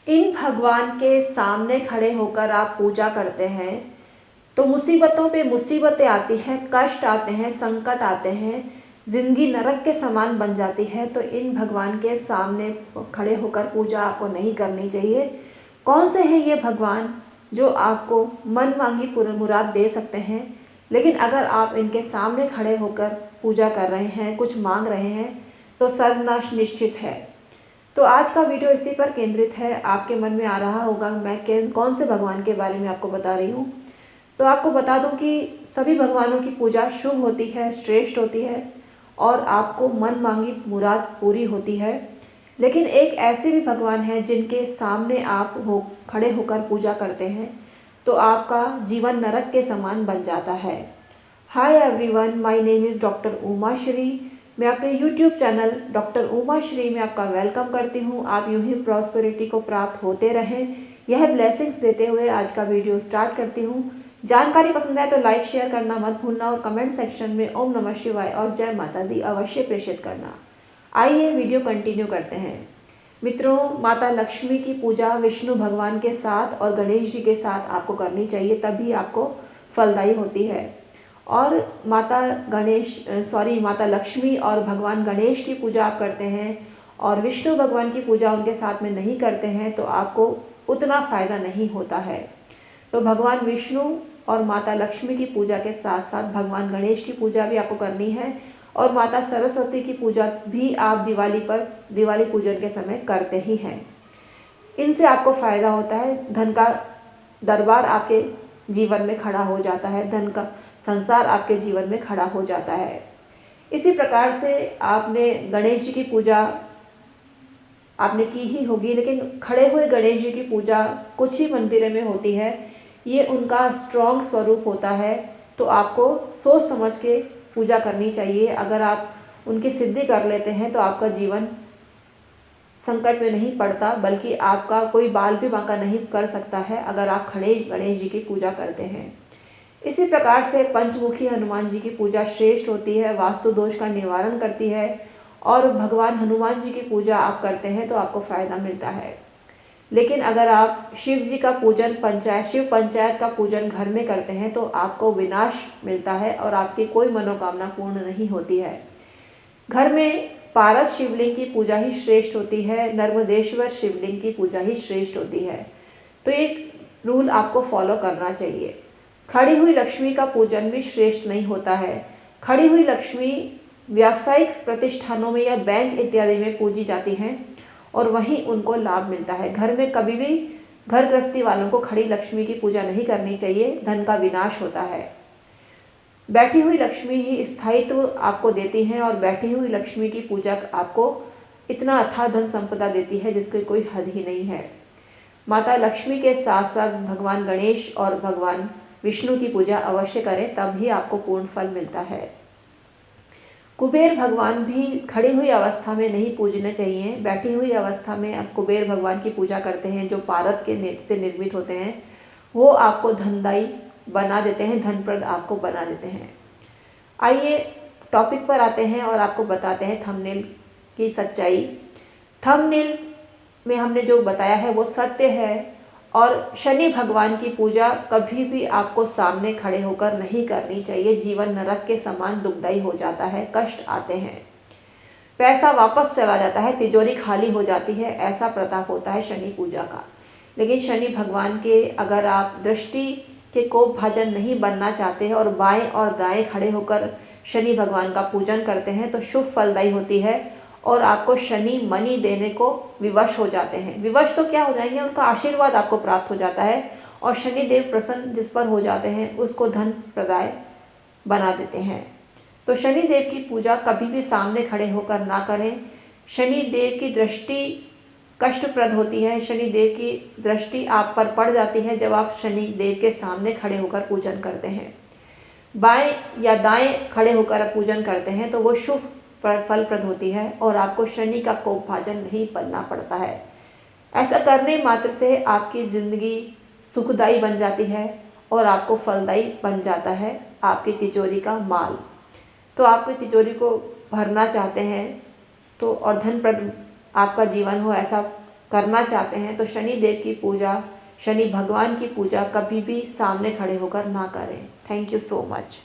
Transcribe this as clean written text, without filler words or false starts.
इन भगवान के सामने खड़े होकर आप पूजा करते हैं तो मुसीबतों पे मुसीबतें आती हैं, कष्ट आते हैं, संकट आते हैं, ज़िंदगी नरक के समान बन जाती है। तो इन भगवान के सामने खड़े होकर पूजा आपको नहीं करनी चाहिए। कौन से हैं ये भगवान जो आपको मन मांगी पूर्ण मुराद दे सकते हैं, लेकिन अगर आप इनके सामने खड़े होकर पूजा कर रहे हैं, कुछ मांग रहे हैं, तो सर्वनाश निश्चित है। तो आज का वीडियो इसी पर केंद्रित है। आपके मन में आ रहा होगा मैं कौन से भगवान के बारे में आपको बता रही हूँ। तो आपको बता दूं कि सभी भगवानों की पूजा शुभ होती है, श्रेष्ठ होती है और आपको मन मांगी मुराद पूरी होती है। लेकिन एक ऐसे भी भगवान हैं जिनके सामने आप खड़े होकर पूजा करते हैं तो आपका जीवन नरक के समान बन जाता है। Hi everyone, my name is doctor Uma Shri. मैं अपने YouTube channel doctor Uma Shri में आपका वेलकम करती हूँ। आप यूं ही प्रॉस्पेरिटी को प्राप्त होते रहें, यह ब्लेसिंग्स देते हुए आज का वीडियो स्टार्ट करती हूँ। जानकारी पसंद आए तो लाइक शेयर करना मत भूलना और कमेंट सेक्शन में ओम नमः शिवाय और जय माता दी अवश्य प्रेषित करना। आइए वीडियो कंटिन्यू करते हैं। मित्रों, माता लक्ष्मी की पूजा विष्णु भगवान के साथ और गणेश जी के साथ आपको करनी चाहिए, तभी आपको फलदायी होती है। और माता लक्ष्मी और भगवान गणेश की पूजा आप करते हैं और विष्णु भगवान की पूजा उनके साथ में नहीं करते हैं तो आपको उतना फ़ायदा नहीं होता है। तो भगवान विष्णु और माता लक्ष्मी की पूजा के साथ साथ भगवान गणेश की पूजा भी आपको करनी है और माता सरस्वती की पूजा भी आप दिवाली पूजन के समय करते ही हैं। इनसे आपको फ़ायदा होता है, धन का दरबार आपके जीवन में खड़ा हो जाता है, धन का संसार आपके जीवन में खड़ा हो जाता है। इसी प्रकार से आपने गणेश जी की पूजा आपने की ही होगी, लेकिन खड़े हुए गणेश जी की पूजा कुछ ही मंदिरों में होती है। ये उनका स्ट्रॉन्ग स्वरूप होता है, तो आपको सोच समझ के पूजा करनी चाहिए। अगर आप उनकी सिद्धि कर लेते हैं तो आपका जीवन संकट में नहीं पड़ता, बल्कि आपका कोई बाल भी बांका नहीं कर सकता है अगर आप खड़े गणेश जी की पूजा करते हैं। इसी प्रकार से पंचमुखी हनुमान जी की पूजा श्रेष्ठ होती है, वास्तु दोष का निवारण करती है और भगवान हनुमान जी की पूजा आप करते हैं तो आपको फ़ायदा मिलता है। लेकिन अगर आप शिव जी का पूजन शिव पंचायत का पूजन घर में करते हैं तो आपको विनाश मिलता है और आपकी कोई मनोकामना पूर्ण नहीं होती है। घर में पारस शिवलिंग की पूजा ही श्रेष्ठ होती है, नर्मदेश्वर शिवलिंग की पूजा ही श्रेष्ठ होती है। तो एक रूल आपको फॉलो करना चाहिए। खड़ी हुई लक्ष्मी का पूजन भी श्रेष्ठ नहीं होता है। खड़ी हुई लक्ष्मी व्यावसायिक प्रतिष्ठानों में या बैंक इत्यादि में पूजी जाती हैं और वहीं उनको लाभ मिलता है। घर में कभी भी घर गृहस्थी वालों को खड़ी लक्ष्मी की पूजा नहीं करनी चाहिए, धन का विनाश होता है। बैठी हुई लक्ष्मी ही स्थायित्व आपको देती हैं और बैठी हुई लक्ष्मी की पूजा आपको इतना अथाह धन संपदा देती है जिसकी कोई हद ही नहीं है। माता लक्ष्मी के साथ साथ भगवान गणेश और भगवान विष्णु की पूजा अवश्य करें, तभी आपको पूर्ण फल मिलता है। कुबेर भगवान भी खड़ी हुई अवस्था में नहीं पूजने चाहिए। बैठी हुई अवस्था में आप कुबेर भगवान की पूजा करते हैं जो पारद के से निर्मित होते हैं, वो आपको धनदायी बना देते हैं, धनप्रद आपको बना देते हैं। आइए टॉपिक पर आते हैं और आपको बताते हैं थंबनेल की सच्चाई। थंबनेल में हमने जो बताया है वो सत्य है और शनि भगवान की पूजा कभी भी आपको सामने खड़े होकर नहीं करनी चाहिए। जीवन नरक के समान दुखदायी हो जाता है, कष्ट आते हैं, पैसा वापस चला जाता है, तिजोरी खाली हो जाती है, ऐसा प्रताप होता है शनि पूजा का। लेकिन शनि भगवान के अगर आप दृष्टि के कोप भाजन नहीं बनना चाहते हैं और बाएं और दाएं खड़े होकर शनि भगवान का पूजन करते हैं तो शुभ फलदायी होती है और आपको शनि मनी देने को विवश हो जाते हैं। विवश तो क्या हो जाएंगे, उनका आशीर्वाद आपको प्राप्त हो जाता है और शनि देव प्रसन्न जिस पर हो जाते हैं उसको धन प्रदाय बना देते हैं। तो शनि देव की पूजा कभी भी सामने खड़े होकर ना करें। शनि देव की दृष्टि कष्टप्रद होती है। शनि देव की दृष्टि आप पर पड़ जाती है जब आप शनि देव के सामने खड़े होकर पूजन करते हैं। बाएं या दाएं खड़े होकर पूजन करते हैं तो वो शुभ फलप्रद होती है और आपको शनि का कोप भाजन नहीं बनना पड़ता है। ऐसा करने मात्र से आपकी ज़िंदगी सुखदायी बन जाती है और आपको फलदायी बन जाता है आपकी तिजोरी का माल। तो आपकी तिजोरी को भरना चाहते हैं तो और धनप्रद आपका जीवन हो, ऐसा करना चाहते हैं तो शनि देव की पूजा, शनि भगवान की पूजा कभी भी सामने खड़े होकर ना करें। Thank you so much.